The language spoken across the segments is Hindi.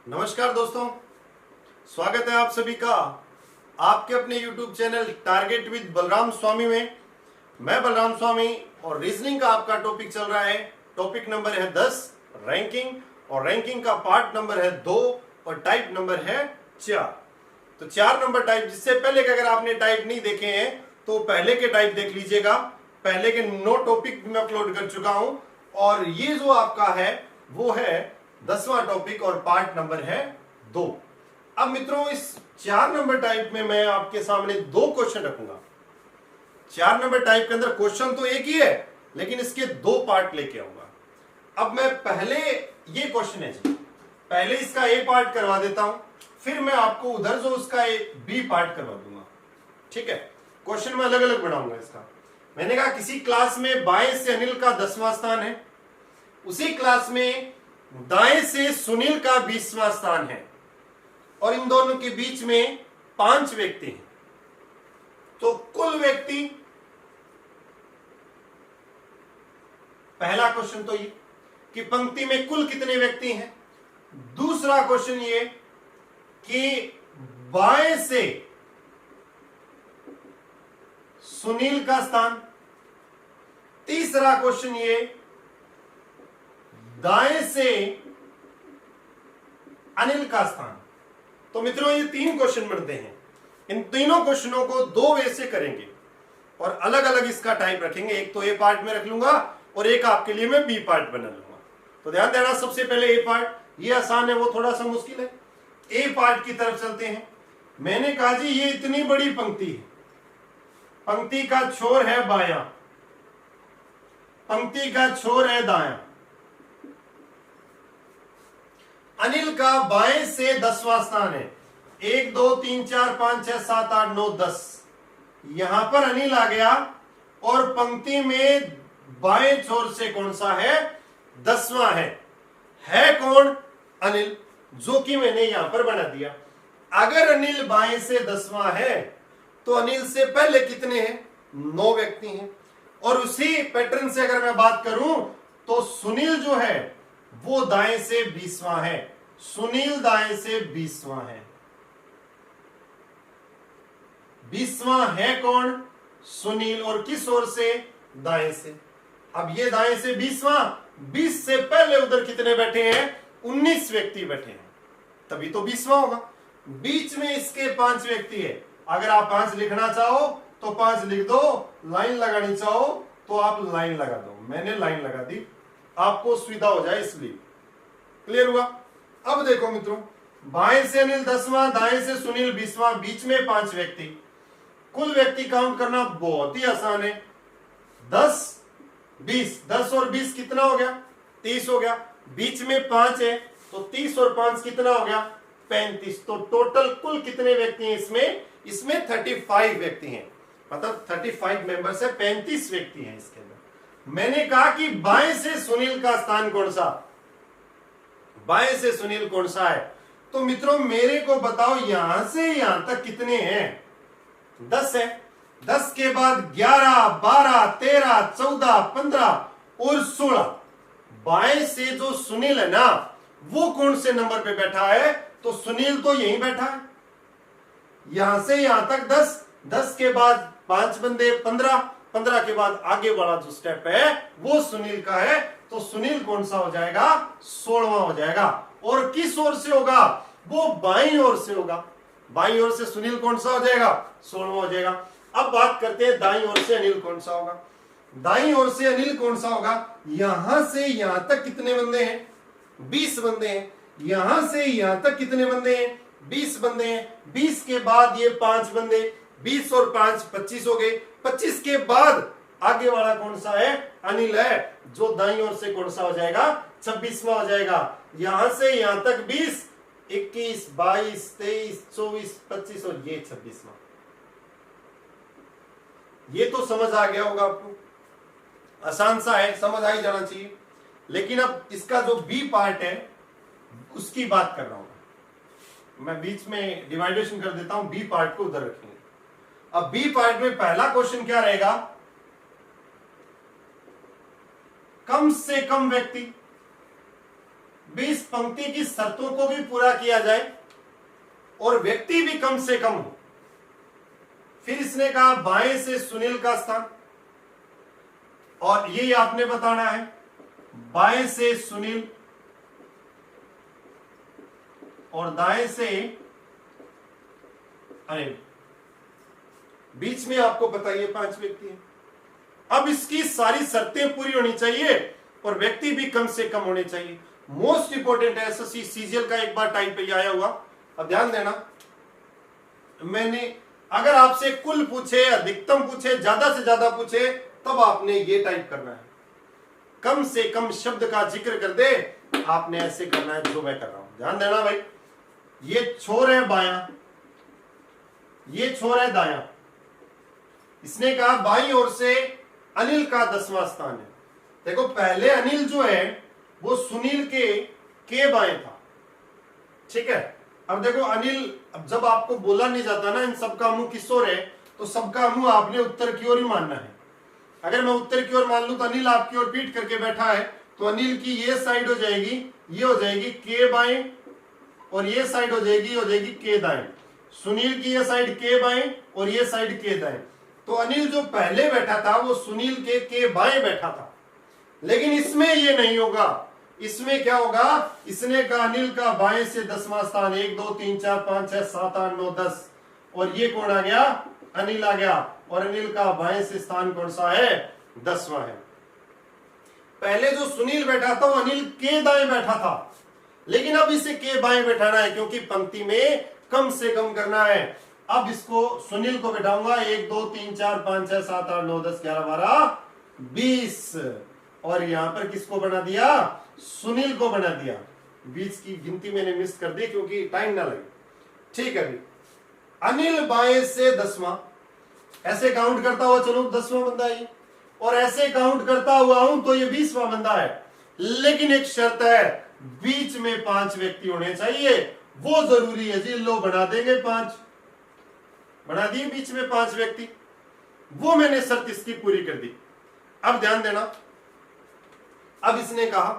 नमस्कार दोस्तों, स्वागत है आप सभी का आपके अपने YouTube channel target with Balram Swami में। मैं बलराम स्वामी और रीजनिंग का आपका टॉपिक चल रहा है। टॉपिक नंबर है 10 रैंकिंग, और रैंकिंग का पार्ट नंबर है 2 और टाइप नंबर है 4। तो 4 नंबर टाइप, जिससे पहले के अगर आपने टाइप नहीं देखे हैं तो पहले के टाइप देख लीजिएगा। पहले के 9 टॉपिक मैं अपलोड कर चुका हूं, और ये जो आपका है वो है 10वां टॉपिक और पार्ट नंबर है 2। अब मित्रों, इस 4 नंबर टाइप में मैं आपके सामने 2 क्वेश्चन रखूंगा। 4 नंबर टाइप के अंदर क्वेश्चन तो एक ही है, लेकिन इसके 2 पार्ट लेके आऊंगा। अब मैं पहले, ये क्वेश्चन है जी, पहले इसका ए पार्ट करवा देता हूं, फिर मैं आपको उधर जो उसका बी पार्ट करवा दूंगा। ठीक है, क्वेश्चन मैं अलग अलग बनाऊंगा इसका। मैंने कहा किसी क्लास में बाएं से अनिल का 10वां स्थान है, उसी क्लास में दाएं से सुनील का 20वां स्थान है, और इन दोनों के बीच में 5 व्यक्ति हैं। तो कुल व्यक्ति, पहला क्वेश्चन तो ये कि पंक्ति में कुल कितने व्यक्ति हैं। दूसरा क्वेश्चन ये कि बाएं से सुनील का स्थान। तीसरा क्वेश्चन ये दाएं से अनिल का स्थान। तो मित्रों, ये 3 क्वेश्चन बनते हैं। इन तीनों क्वेश्चनों को 2 वे से करेंगे और अलग अलग इसका टाइप रखेंगे। एक तो ए पार्ट में रख लूंगा और एक आपके लिए मैं बी पार्ट बना लूंगा। तो ध्यान देना, सबसे पहले ए पार्ट, ये आसान है, वो थोड़ा सा मुश्किल है। ए पार्ट की तरफ चलते हैं। मैंने कहा जी ये इतनी बड़ी पंक्ति है, पंक्ति का छोर है बायां, पंक्ति का छोर है दायां। अनिल का बाएं से 10वां स्थान है। 1 2 3 4 5 6 7 8 9 10, यहां पर अनिल आ गया, और पंक्ति में बाएं छोर से कौन सा है? 10वां है कौन? अनिल, जो कि मैंने यहां पर बना दिया। अगर अनिल बाएं से 10वां है तो अनिल से पहले कितने हैं? 9 व्यक्ति हैं। और उसी पैटर्न से अगर मैं बात करूं तो सुनील जो है वो दाएं से 20वां है। सुनील दाएं से 20वां है। 20वां है कौन? सुनील, और किस ओर से? दाएं से। अब ये दाएं से 20वां, 20 से पहले उधर कितने बैठे हैं? 19 व्यक्ति बैठे हैं, तभी तो 20वां होगा। बीच में इसके 5 व्यक्ति है। अगर आप 5 लिखना चाहो तो 5 लिख दो, लाइन लगानी चाहो तो आप लाइन लगा दो। मैंने लाइन लगा दी, आपको सुविधा हो जाए इसलिए। क्लियर हुआ? अब देखो मित्रों, बाएं से अनिल 10वां, दाएं से सुनील 20वां, बीच में 5 व्यक्ति। कुल व्यक्ति काउंट करना बहुत ही आसान है। 10 20, 10 और 20 कितना हो गया? 30 हो गया। बीच में 5 है तो 30 और 5 कितना हो गया? 35। तो टोटल कुल कितने व्यक्ति हैं इसमें 35 व्यक्ति हैं, मतलब 35 मेंबर्स है, 35 व्यक्ति हैं इसके अंदर। मैंने कहा कि बाएं से सुनील का स्थान कौन सा? बाएं से सुनील कौन सा है? तो मित्रों मेरे को बताओ, यहां से यहां तक कितने हैं? 10 है। 10 के बाद 11 12 13 14 15 और 16। बाएं से जो सुनील है ना, वो कौन से नंबर पे बैठा है? तो सुनील तो यहीं बैठा है। यहां से यहां तक 10, 10 के बाद 5 बंदे 15, 15 के बाद आगे वाला जो स्टेप है वो सुनील का है। तो सुनील कौन सा हो जाएगा? 16वां हो जाएगा। और किस ओर से होगा? वो बाईं ओर से होगा। बाईं ओर से सुनील कौन सा हो जाएगा? 16वां हो जाएगा। अब बात करते हैं दाईं ओर से अनिल कौन सा होगा। दाईं ओर से अनिल कौन सा होगा? यहां से यहां तक कितने बंदे हैं? 20 बंदे हैं। यहां से यहां तक कितने बंदे हैं? 20 बंदे हैं। 20 के बाद ये 5 बंदे, 20 और 5 25 हो गए। 25 के बाद आगे वाला कौन सा है? अनिल है, जो दाईं ओर से कौन सा हो जाएगा? 26वां हो जाएगा। यहां से यहां तक 20, 21 22 23 24 25 और ये 26वां। ये तो समझ आ गया होगा आपको, आसान सा है, समझ आ ही जाना चाहिए। लेकिन अब इसका जो बी पार्ट है उसकी बात कर रहा हूं मैं बीच में डिवाइडेशन कर देता हूं। बी पार्ट को उधर रखेंगे। अब बी पार्ट में पहला क्वेश्चन क्या रहेगा? कम से कम व्यक्ति भी इस पंक्ति की शर्तों को भी पूरा किया जाए और व्यक्ति भी कम से कम हो। फिर इसने कहा बाएं से सुनील का स्थान, और ये आपने बताना है बाएं से सुनील और दाएं से अनिल। बीच में आपको पता है 5 व्यक्ति हैं। अब इसकी सारी शर्तें पूरी होनी चाहिए और व्यक्ति भी कम से कम होने चाहिए। मोस्ट इंपोर्टेंट है एसएससी सीजीएल का एक बार टाइप पे आया हुआ। अब ध्यान देना, मैंने अगर आपसे कुल पूछे, अधिकतम पूछे, ज्यादा से ज्यादा पूछे, तब आपने ये टाइप करना है। कम से कम शब्द का जिक्र कर दे, आपने ऐसे करना है जो मैं कर रहा हूं। ध्यान देना भाई, ये छोर है बायां, ये छोर है दायां। इसने कहा बाईं ओर से अनिल का 10वां स्थान है। देखो पहले अनिल जो है वो सुनील के बाएं था, ठीक है। अब देखो अनिल, अब जब आपको बोला नहीं जाता ना इन सबका मुंह किस ओर है, तो सबका मुंह आपने उत्तर की ओर ही मानना है। अगर मैं उत्तर की ओर मान लूं तो अनिल आपकी ओर पीठ करके बैठा है, तो अनिल की ये साइड हो जाएगी, ये हो जाएगी के बाएं, और ये साइड हो जाएगी के दाएं। सुनील की ये साइड के बाएं और ये साइड के दाएं। तो अनिल जो पहले बैठा था वो सुनील के बाएं बैठा था। लेकिन इसमें ये नहीं होगा। इसमें क्या होगा, इसने कहा अनिल का बाएं से 10वां स्थान, 1 2 3 4 5 6 7 8 9 10, और ये कौन आ गया, अनिल आ गया। और अनिल का बाएं से स्थान कौन सा है, 10वां है। पहले जो सुनील बैठा था वो अनिल के दाएं बैठा था, लेकिन अब इसे के बाएं बैठाना है क्योंकि पंक्ति में कम से कम करना है। अब इसको सुनील को बैठाऊंगा 1 2 3 4 5 6 7 8 9 10 11 12 20, और यहां पर किसको बना दिया, सुनील को बना दिया। बीच की गिनती मैंने मिस कर दी क्योंकि टाइम ना लगे, ठीक है। अनिल बाएं से 10वां, ऐसे काउंट करता हुआ चलो 10वां बंदा है, और ऐसे काउंट करता हुआ हूं तो ये 20वां बंदा है। लेकिन एक शर्त है, बीच में 5 व्यक्ति होने चाहिए, वो जरूरी है जी। लो बना देंगे 5, बना दिए बीच में 5 व्यक्ति, वो मैंने शर्त इसकी पूरी कर दी। अब ध्यान देना, अब इसने कहा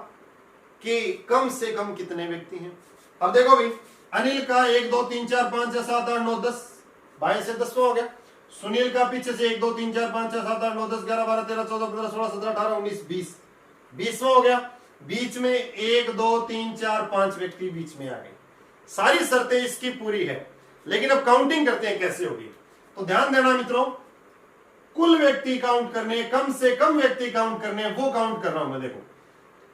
कि कम से कम कितने व्यक्ति हैं। अब देखो भाई, अनिल का 1 2 3 4 5 6 7 8 9 10, बाएं से 10वां हो गया। सुनील का पीछे से 1 2 3 4 5 6 7 8 9 10 11 12 13 14 15 16 17 18 19 20, 20वां हो गया। बीच में 1 2 3 4 5 व्यक्ति बीच में आ गए। सारी शर्तें इसकी पूरी है, लेकिन अब काउंटिंग करते हैं कैसे होगी। तो ध्यान देना मित्रों, कुल व्यक्ति काउंट करने, कम से कम व्यक्ति काउंट करने, वो काउंट कर रहा हूं मैं। देखो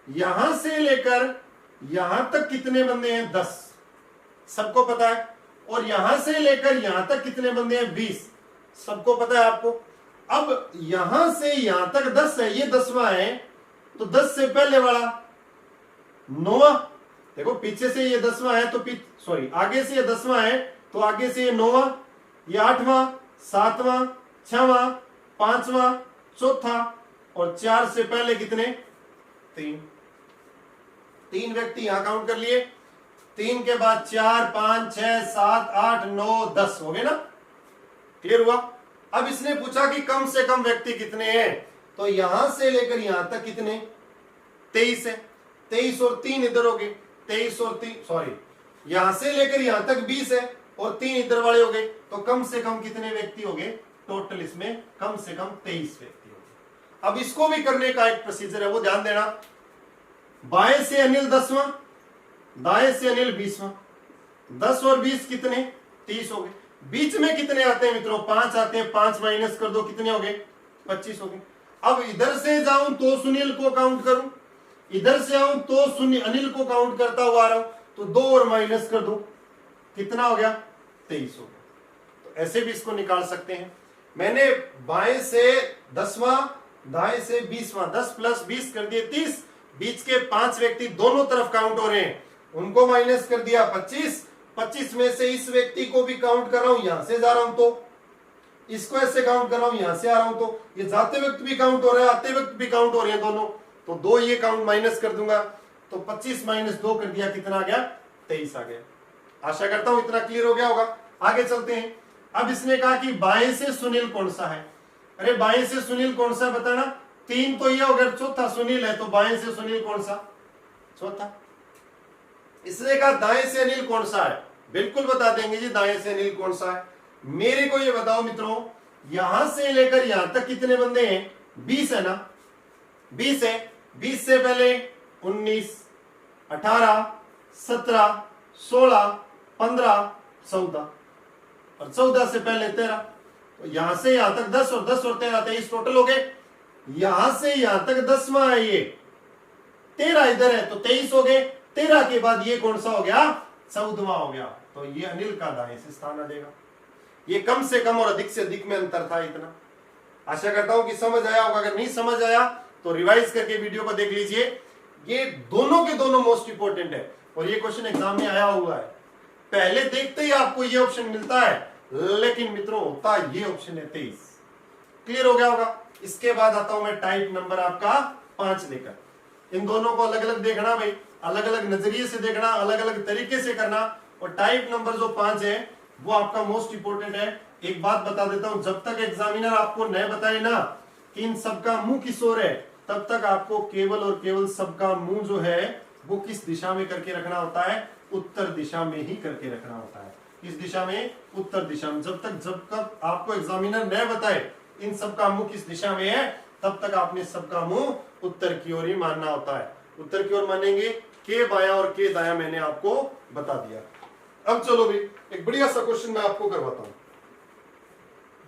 यहां से लेकर यहां तक कितने बंदे हैं, 10, सबको पता है। और यहां से लेकर यहां तक कितने बंदे हैं, 20, सबको पता है आपको। अब यहां से यहां तक 10 है, ये 10वां है, तो 10 से पहले वाला 9वां। देखो पीछे से ये 10वां है तो सॉरी आगे से ये 10वां है तो आगे से ये 9वां, ये 8वां, 7वां, 6वां, 5वां, चौथा, और 4 से पहले कितने, 3 व्यक्ति यहां काउंट कर लिए। 3 के बाद 4 5 6 7 8 9 10 हो गए ना, क्लियर हुआ। अब इसने पूछा कि कम से कम व्यक्ति कितने हैं, तो यहां से लेकर यहां तक कितने, 23 है। 23 और 3 इधर हो गए, 23 और 3 सॉरी यहां से लेकर यहां तक 20 है और 3 इधर वाले हो गए, तो कम से कम कितने व्यक्ति हो गए, टोटल इसमें कम से कम 23 व्यक्ति हो गए। अब इसको भी करने का एक प्रोसीजर है, वो ध्यान देना। बाएं से अनिल 10वां, दाएं से अनिल 20वां, 10 और 20 कितने, 30 हो गए। बीच में कितने आते हैं मित्रों, 5 आते हैं, 5 माइनस कर दो, कितने हो गए, 25 हो गए। अब इधर से जाऊं तो सुनील को काउंट करूं, इधर से आऊं तो अनिल को काउंट करता हुआ आ रहा हूं, तो 2 और माइनस कर दो, कितना हो गया, 23 हो गया। तो ऐसे भी इसको निकाल सकते हैं। मैंने बाएं से 10वां, दाएं से 20वां, 10 + 20 कर दिए 30, बीच के 5 व्यक्ति दोनों तरफ काउंट हो रहे हैं, उनको माइनस कर दिया 25। 25 में से इस व्यक्ति को भी काउंट कर रहा हूं, यहां से जा रहा हूं तो इसको ऐसे काउंट कर रहा हूं, यहां से आ रहा हूं तो ये जाते वक्त भी काउंट हो रहा है, आते वक्त भी काउंट हो रहे हैं दोनों, तो 2 ये काउंट माइनस कर दूंगा, तो 25 - 2 कर दिया, कितना आ गया, 23 आ गया। आशा करता हूं इतना क्लियर हो गया होगा। आगे चलते हैं। अब इसने कहा कि बाएं से सुनील कौन सा है। अरे बाएं से सुनील कौन सा है बताना, 3 तो ये हो गया, चौथा सुनील है, तो बाएं से सुनील कौन सा, चौथा। इसने कहा दाएं से अनिल कौन सा है, बिल्कुल बता देंगे जी दाएं से अनिल कौन सा है। मेरे को ये बताओ मित्रों, यहां से लेकर यहां तक कितने बंदे हैं, 20 है ना, 20 है। 20 से पहले 19, 18, 17, 16, 15, 14 और 14 से पहले 13। तो यहां से यहां तक 10 और 10 और 13 23 टोटल हो गए। यहां से यहां तक 10वां है, ये 13 इधर है तो 23 हो गए। 13 के बाद ये कौन सा हो गया, 14वां हो गया। तो ये अनिल का दाएं से स्थान आ जाएगा। ये कम से कम और अधिक से अधिक में अंतर था इतना। आशा करता हूं कि समझ आया होगा। अगर नहीं समझ आया तो रिवाइज करके वीडियो को देख लीजिए। ये दोनों के दोनों मोस्ट इंपोर्टेंट है और ये क्वेश्चन एग्जाम में आया हुआ है। पहले देखते ही आपको ये ऑप्शन मिलता है, लेकिन मित्रों होता ये ऑप्शन है 23। क्लियर हो गया होगा। इसके बाद आता हूं मैं टाइप नंबर आपका 5 लेकर। इन दोनों को अलग अलग देखना भाई, अलग अलग नजरिए से देखना, अलग अलग तरीके से करना। और टाइप नंबर जो 5 है वो आपका मोस्ट इंपोर्टेंट है। एक बात बता देता हूं, जब तक एग्जामिनर आपको न बताए ना कि इन सबका मुंह किस ओर है, तब तक आपको केवल और केवल सबका मुंह जो है वो किस दिशा में करके रखना होता है, उत्तर दिशा में ही करके रखना होता है। किस दिशा में, उत्तर दिशा में। जब तक आपको एग्जामिनर न बताए इन सबका मुंह किस दिशा में है, तब तक आपने सबका मुंह उत्तर की ओर ही मानना होता है। उत्तर की ओर मानेंगे, के बाया और के दाया मैंने आपको बता दिया। अब चलो भी एक बढ़िया सा क्वेश्चन मैं आपको करवाता हूं।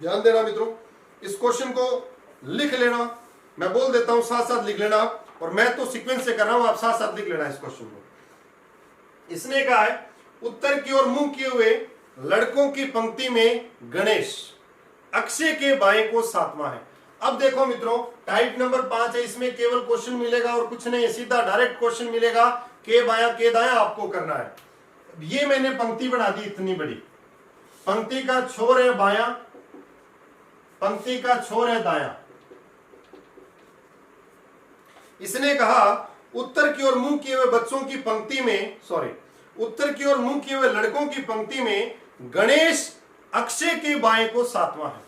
ध्यान देना मित्रों, इस क्वेश्चन को लिख लेना, मैं बोल देता हूं साथ साथ लिख लेना, और मैं तो सीक्वेंस से कर रहा हूं, आप साथ साथ लिख लेना इस क्वेश्चन को। इसने कहा है उत्तर की ओर मुंह किए हुए लड़कों की पंक्ति में गणेश अक्षय के बाएं को 7वां है। अब देखो मित्रों, टाइप नंबर 5 है, इसमें केवल क्वेश्चन मिलेगा और कुछ नहीं, सीधा डायरेक्ट क्वेश्चन मिलेगा, के बाया के दाया आपको करना है। ये मैंने पंक्ति बना दी इतनी बड़ी, पंक्ति का छोर है बाया, पंक्ति का छोर है दाया। इसने कहा उत्तर की ओर मुंह किए हुए बच्चों की पंक्ति में, उत्तर की ओर मुंह किए हुए लड़कों की पंक्ति में गणेश अक्षय के बाएं को 7वां है।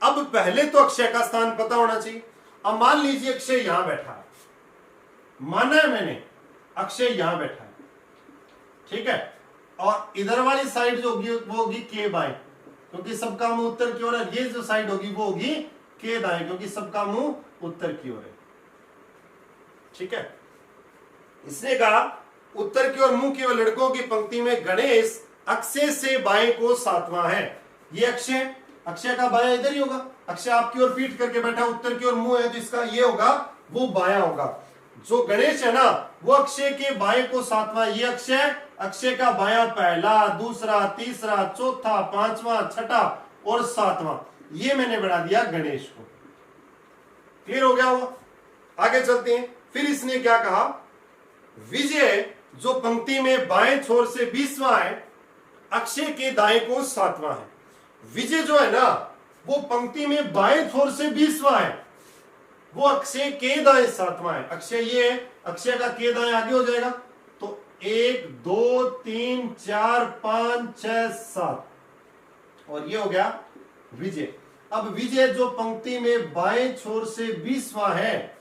अब पहले तो अक्षय का स्थान पता होना चाहिए। अब मान लीजिए अक्षय यहां बैठा है, माना है मैंने अक्षय यहां बैठा है, ठीक है, और इधर वाली साइड जो होगी वो होगी के बाएं, क्योंकि सबका मुंह उत्तर की ओर है। ये जो साइड होगी वो होगी के दाएं, क्योंकि सबका मुंह उत्तर की ओर है, ठीक है। इसने कहा उत्तर की ओर मुंह किए हुए लड़कों की पंक्ति में गणेश अक्षय से बाएं को 7वां है। ये अक्षय, अक्षय का बाया इधर ही होगा। अक्षय आपकी ओर पीठ करके बैठा, उत्तर की ओर मुंह है, तो इसका ये होगा, वो बाया होगा। जो गणेश है ना वो अक्षय के बाएं को 7वां। ये अक्षय, अक्षय का बाया पहला, दूसरा, तीसरा, चौथा, 5वां, छठा और 7वां, ये मैंने बना दिया गणेश को। क्लियर हो गया होगा। आगे चलते हैं। फिर इसने क्या कहा, विजय जो पंक्ति में बाएं छोर से 20वां है, अक्षय के दाएं को 7वां है। विजय जो है ना वो पंक्ति में बाएं छोर से 20वां है, वो अक्षय के दाएं 7वां है। अक्षय ये है, अक्षय का के दाएं आगे हो जाएगा, तो 1 2 3 4 5 6 7, और ये हो गया विजय। अब विजय जो पंक्ति में बाएं छोर से 20वां है,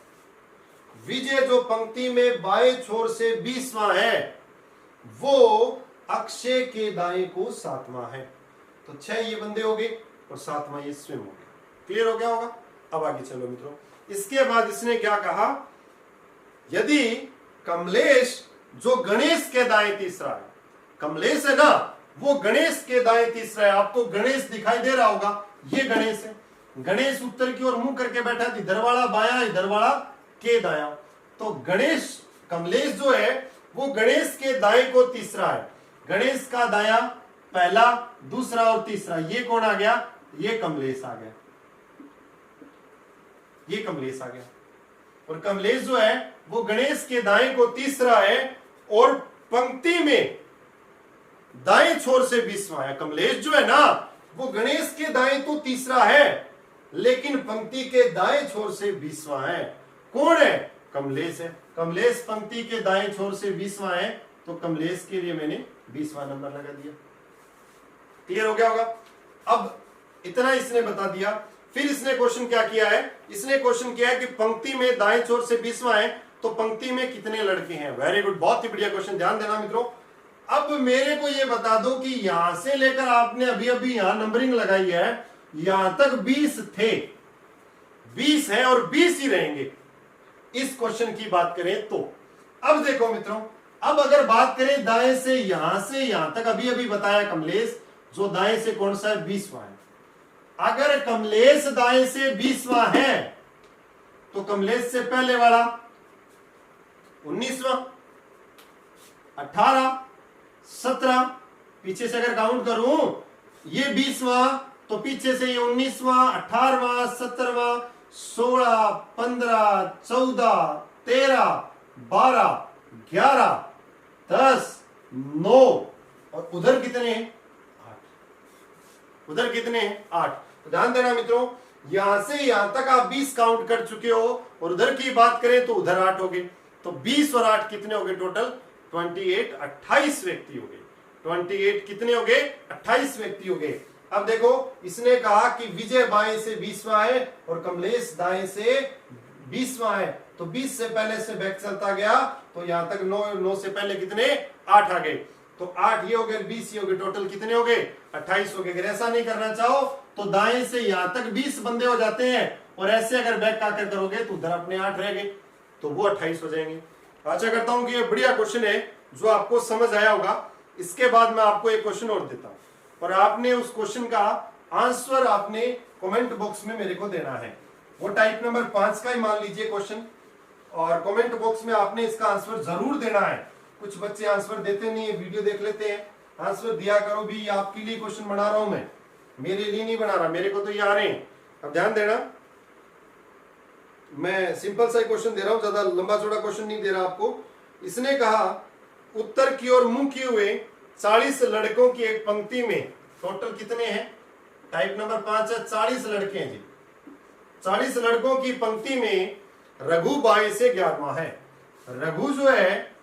विजय जो पंक्ति में बाएं छोर से 20वां है, वो अक्षय के दाएं को 7वां है। तो 6 ये बंदे हो गए और 7वां ये स्वयं हो गया। क्लियर हो गया होगा। अब आगे चलो मित्रों। इसके बाद इसने क्या कहा, यदि कमलेश जो गणेश के दाएं तीसरा है, कमलेश है ना वो गणेश के दाएं तीसरा है। आपको गणेश दिखाई दे रहा होगा, ये गणेश है। गणेश उत्तर की ओर मुंह करके बैठा, इधर वाला बाया, इधर वाला के दाया। तो गणेश, कमलेश जो है वो गणेश के दाएं को तीसरा है। गणेश का दाया पहला, दूसरा और तीसरा, ये कौन आ गया, ये कमलेश आ गया, ये कमलेश आ गया। और कमलेश जो है वो गणेश के दाएं को तीसरा है और पंक्ति में दाएं छोर से 20वां है। कमलेश जो है ना वो गणेश के दाएं तो तीसरा है, लेकिन पंक्ति के दाएं छोर से 20वां है। कौन है, कमलेश है। कमलेश पंक्ति के दाएं छोर से 20वां है, तो कमलेश के लिए मैंने 20वां नंबर लगा दिया। क्लियर हो गया होगा। अब इतना इसने बता दिया। फिर इसने क्वेश्चन क्या किया है, इसने क्वेश्चन किया है कि पंक्ति में दाएं छोर से 20वां है, तो पंक्ति में कितने लड़के हैं। वेरी गुड, बहुत ही बढ़िया क्वेश्चन, ध्यान देना मित्रों। अब मेरे को ये बता दो कि यहां से लेकर आपने अभी अभी यहां नंबरिंग लगाई है, यहां तक 20 थे, 20 है और 20 ही रहेंगे इस क्वेश्चन की बात करें तो। अब देखो मित्रों, अब अगर बात करें दाएं से यहां तक, अभी अभी बताया कमलेश, जो दाएं से कौन सा है, 20वां है। अगर कमलेश दाएं से 20वां है तो कमलेश से पहले वाला 19वां, 18, 17, पीछे से अगर काउंट करूं ये 20वां तो पीछे से ये 19वां, 18वां, 17वां, 16, 15, 14, 13, 12, 11, 10, 9 और उधर कितने हैं, 8। उधर कितने हैं, 8। तो ध्यान देना मित्रों, यहां से यहां तक आप 20 काउंट कर चुके हो और उधर की बात करें तो उधर 8 हो गए। तो 20 और 8 कितने हो गए टोटल, 28, 28 व्यक्ति हो गए। 28 कितने हो गए, 28 व्यक्ति हो गए। अब देखो, इसने कहा कि विजय बाएं से 20वां है और कमलेश दाएं से 20वां है, तो 20 से पहले से बैक चलता गया तो यहां तक 9 से पहले कितने, 8 आ गए। तो 8 ये हो गए, 20 ये हो गए, टोटल कितने हो गए, 28 हो गए। अगर ऐसा नहीं करना चाहो तो दाएं से यहां तक 20 बंदे हो जाते हैं और ऐसे अगर बैक आकर करोगे तो उधर अपने 8 रह गए, तो वो 28 हो जाएंगे। आशा करता हूं कि ये बढ़िया क्वेश्चन है जो आपको समझ आया होगा। इसके बाद मैं आपको एक क्वेश्चन और देता हूं और आपने उस क्वेश्चन का आंसर आपने कमेंट बॉक्स में मेरे को देना है। वो टाइप नंबर 5 का ही मान लीजिए क्वेश्चन, और कमेंट बॉक्स में आपने इसका आंसर जरूर देना है। कुछ बच्चे आंसर देते नहीं है, वीडियो देख लेते हैं, आंसर दिया करो भी। आपके लिए क्वेश्चन बना रहा हूं मैं, मेरे लिए नहीं बना रहा, मेरे को तो ये आ रहे हैं। अब ध्यान देना, मैं सिंपल सा क्वेश्चन दे रहा हूं, ज्यादा लंबा चौड़ा क्वेश्चन नहीं दे रहा आपको। इसने कहा उत्तर की ओर मुंह किए हुए 40 लड़कों की एक पंक्ति में टोटल कितने हैं, टाइप नंबर 5 है, 40 लड़के हैं जी। 40 लड़कों की पंक्ति में रघु बाएं से 11वां है। रघु जो है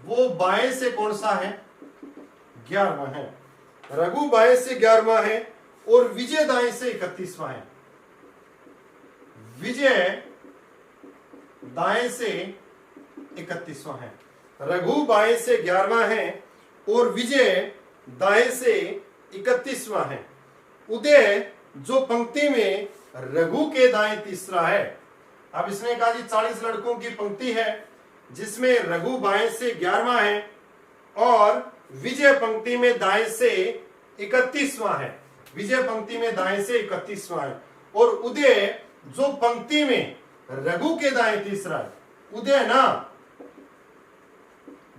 वो बाएं से कौन सा है, 11वां है। रघु बाएं से 11वां है और विजय दाएं से 31वां है। विजय दाएं से 31वां है। रघु बाएं से 11वां है और विजय दाएं से 31वां है। उदय जो पंक्ति में रघु के दाएं तीसरा है। अब इसने कहा जी 40 लड़कों की पंक्ति है जिसमें रघु बाएं से 11वां है और विजय पंक्ति में दाएं से 31वां है। विजय पंक्ति में दाएं से 31वां है और उदय जो पंक्ति में रघु के दाएं तीसरा है। उदय ना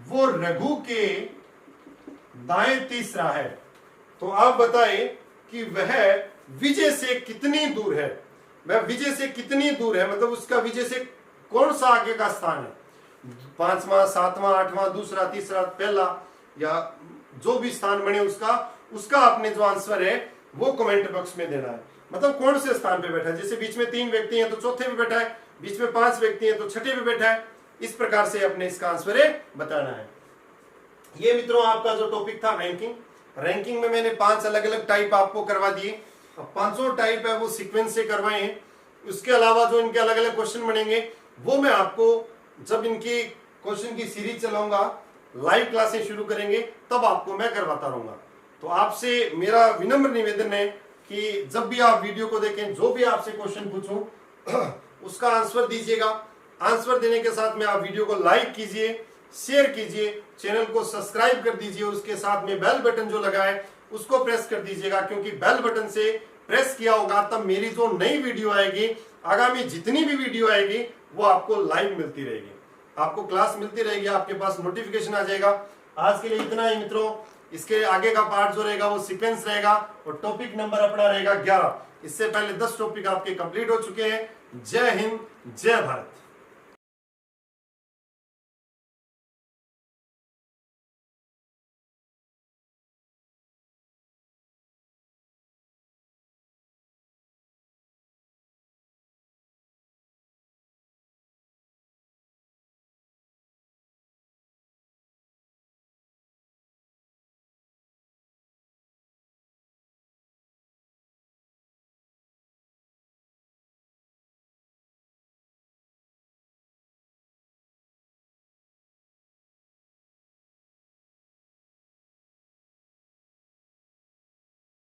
वो रघु के दाएं तीसरा है। तो आप बताएं कि वह विजय से कितनी दूर है, वह विजय से कितनी दूर है, मतलब उसका विजय से कौन सा आगे का स्थान है, 5वां, 7वां, 8वां, दूसरा, तीसरा, पहला, या जो भी स्थान बने उसका आपने जो आंसर है वो कमेंट बॉक्स में देना है। मतलब कौन से स्थान पे बैठा है, जैसे बीच में 3 व्यक्ति हैं तो चौथे पे बैठा है, बीच में 5 व्यक्ति हैं तो छठे पे बैठा है। इस प्रकार से अपने इसका आंसर है बताना है। ये मित्रों आपका जो टॉपिक था रैंकिंग में मैंने 5 अलग अलग टाइप आपको करवा दिए। अब 5 टाइप है वो सीक्वेंस से करवाए हैं। उसके अलावा जो इनके अलग अलग क्वेश्चन बनेंगे वो मैं आपको जब इनकी क्वेश्चन की सीरीज चलाऊंगा, लाइव क्लासें शुरू करेंगे, तब आपको मैं करवाता रहूंगा। तो आपसे मेरा विनम्र निवेदन है कि जब भी आप वीडियो को देखें, जो भी आपसे क्वेश्चन पूछूं उसका आंसर दीजिएगा। आंसर देने के साथ में आप वीडियो को लाइक कीजिए, शेयर कीजिए, चैनल को सब्सक्राइब कर दीजिए, उसके साथ में बेल बटन जो लगा है उसको प्रेस कर दीजिएगा, क्योंकि बेल बटन से प्रेस किया होगा तब मेरी जो नई वीडियो आएगी, आगामी जितनी भी वीडियो आएगी वो आपको लाइव मिलती रहेगी, आपको क्लास मिलती रहेगी, आपके पास नोटिफिकेशन आ जाएगा। आज के लिए इतना ही मित्रों। इसके आगे का पार्ट जो रहेगा वो सीक्वेंस रहेगा और टॉपिक नंबर अपना रहेगा 11। इससे पहले 10 टॉपिक आपके कंप्लीट हो चुके हैं। जय हिंद, जय भारत।